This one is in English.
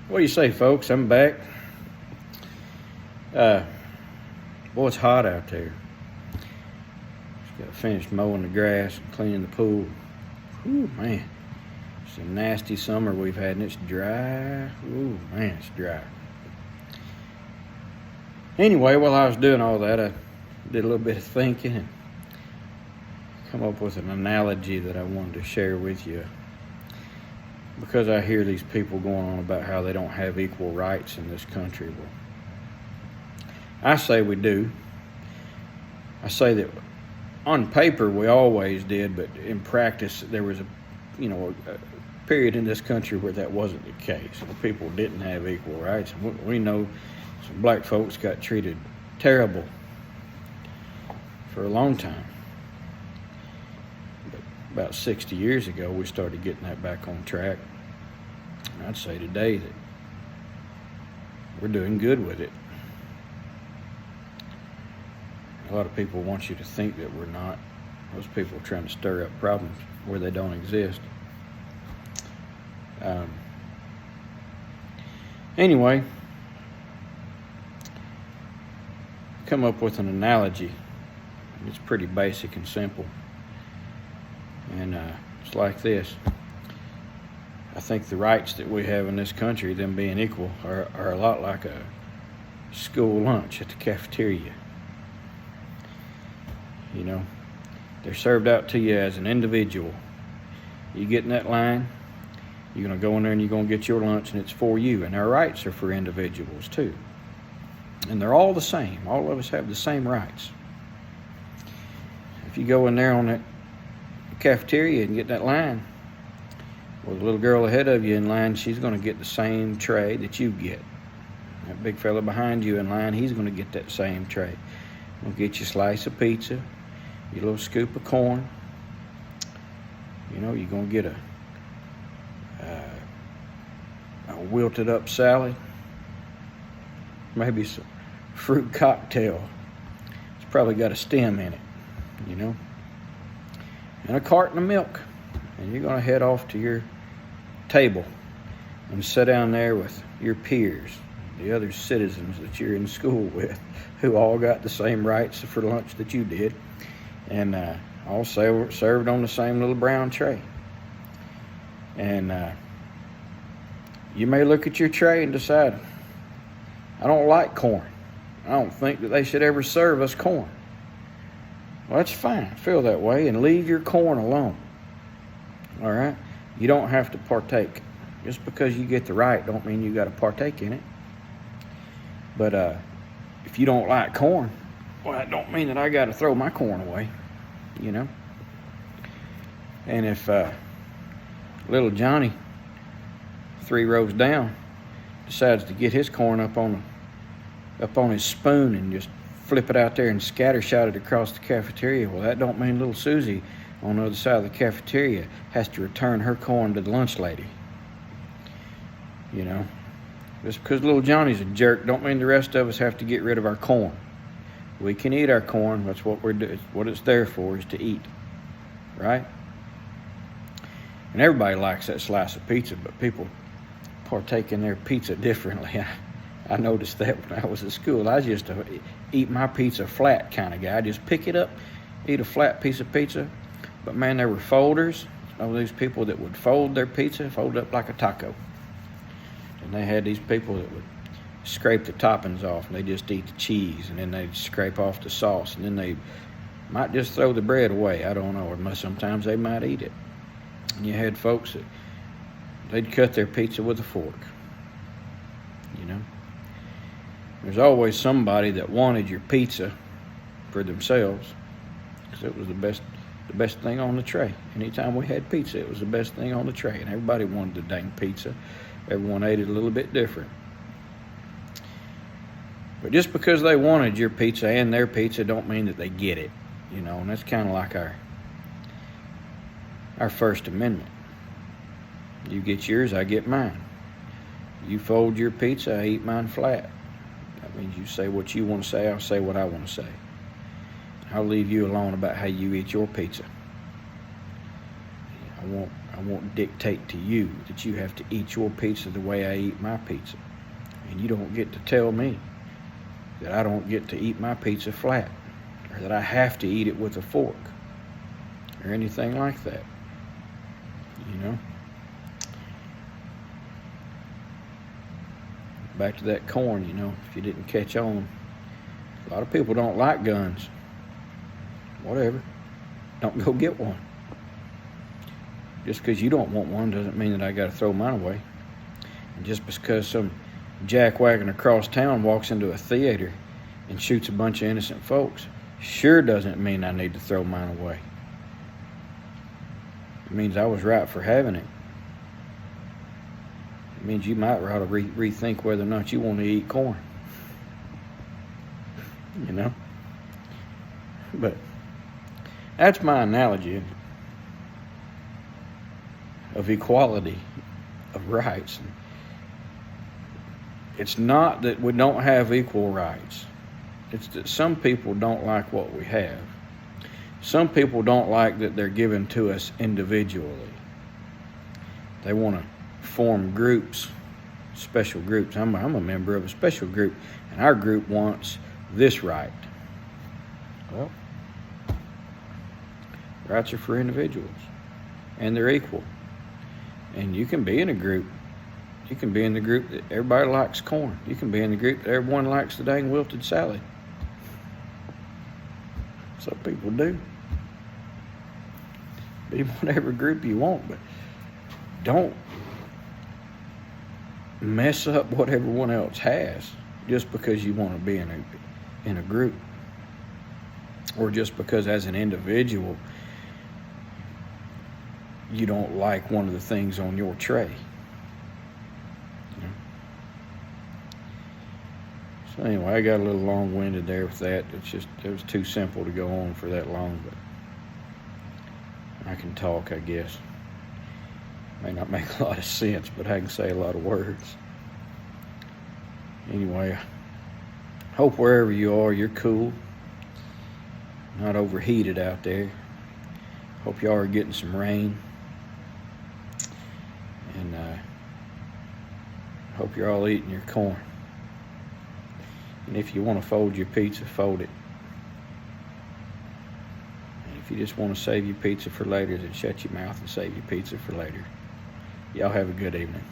What do you say, folks? I'm back. Boy, it's hot out there. Just got finished mowing the grass and cleaning the pool. Ooh, man. It's a nasty summer we've had, and it's dry. Ooh, man, it's dry. Anyway, while I was doing all that, I did a little bit of thinking and come up with an analogy that I wanted to share with you. Because I hear these people going on about how they don't have equal rights in this country. Well, I say we do. I say that on paper we always did, but in practice there was a period in this country where that wasn't the case. The people didn't have equal rights. We know some black folks got treated terrible for a long time. About 60 years ago, we started getting that back on track. And I'd say today that we're doing good with it. A lot of people want you to think that we're not. Those people are trying to stir up problems where they don't exist. Anyway, come up with an analogy. It's pretty basic and simple. And it's like this. I think the rights that we have in this country, them being equal, are a lot like a school lunch at the cafeteria. You know, they're served out to you as an individual. You get in that line, you're going to go in there and you're going to get your lunch, and it's for you. And our rights are for individuals too. And they're all the same. All of us have the same rights. If you go in there on that cafeteria and get in that line, well, the little girl ahead of you in line, she's going to get the same tray that you get. That big fella behind you in line, he's going to get that same tray. We'll get you a slice of pizza, your little scoop of corn. You know, you're going to get a wilted up salad, maybe some fruit cocktail. It's probably got a stem in it, you know, and a carton of milk. And you're going to head off to your table and sit down there with your peers, the other citizens that you're in school with, who all got the same rights for lunch that you did, and all served on the same little brown tray. And you may look at your tray and decide, I don't like corn. I don't think that they should ever serve us corn. Well, that's fine. Feel that way and leave your corn alone. All right? You don't have to partake. Just because you get the right don't mean you got to partake in it. But if you don't like corn, well, that don't mean that I got to throw my corn away, you know? And if little Johnny, 3 rows down, decides to get his corn up on his spoon and just flip it out there and scattershot it across the cafeteria, well, that don't mean little Susie on the other side of the cafeteria has to return her corn to the lunch lady. You know, just because little Johnny's a jerk don't mean the rest of us have to get rid of our corn. We can eat our corn. That's what we're doing. What it's there for is to eat, right? And everybody likes that slice of pizza, but people partake in their pizza differently. I noticed that when I was at school. I was just a eat my pizza flat kind of guy. I just pick it up, eat a flat piece of pizza. But man, there were folders. Of these people that would fold their pizza, fold up like a taco. And they had these people that would scrape the toppings off, and they just eat the cheese, and then they'd scrape off the sauce, and then they might just throw the bread away. I don't know, or sometimes they might eat it. And you had folks that they'd cut their pizza with a fork. You know, there's always somebody that wanted your pizza for themselves because it was the best thing on the tray. Anytime we had pizza, it was the best thing on the tray, and everybody wanted the dang pizza. Everyone ate it a little bit different. But just because they wanted your pizza and their pizza don't mean that they get it, you know, and that's kind of like our First Amendment. You get yours, I get mine. You fold your pizza, I eat mine flat. That means you say what you want to say, I'll say what I want to say. I'll leave you alone about how you eat your pizza. I won't dictate to you that you have to eat your pizza the way I eat my pizza. And you don't get to tell me that I don't get to eat my pizza flat, or that I have to eat it with a fork, or anything like that. You know? Back to that corn, you know, if you didn't catch on. A lot of people don't like guns. Whatever. Don't go get one. Just because you don't want one doesn't mean that I got to throw mine away. And just because some jackwagon across town walks into a theater and shoots a bunch of innocent folks sure doesn't mean I need to throw mine away. It means I was right for having it. It means you might ought to rethink whether or not you want to eat corn. You know? But that's my analogy of equality of rights. It's not that we don't have equal rights. It's that some people don't like what we have. Some people don't like that they're given to us individually. They want to form groups, special groups. I'm a member of a special group, and our group wants this right. Well, rights are for individuals, and they're equal. And you can be in a group. You can be in the group that everybody likes corn. You can be in the group that everyone likes the dang wilted salad. Some people do. Be whatever group you want, but don't mess up what everyone else has just because you want to be in a group, or just because as an individual you don't like one of the things on your tray. So anyway, I got a little long-winded there with that. It was too simple to go on for that long, but I can talk, I guess. May not make a lot of sense, but I can say a lot of words. Anyway, I hope wherever you are, you're cool, not overheated out there. Hope y'all are getting some rain. And hope you're all eating your corn. And if you want to fold your pizza, fold it. And if you just want to save your pizza for later, then shut your mouth and save your pizza for later. Y'all have a good evening.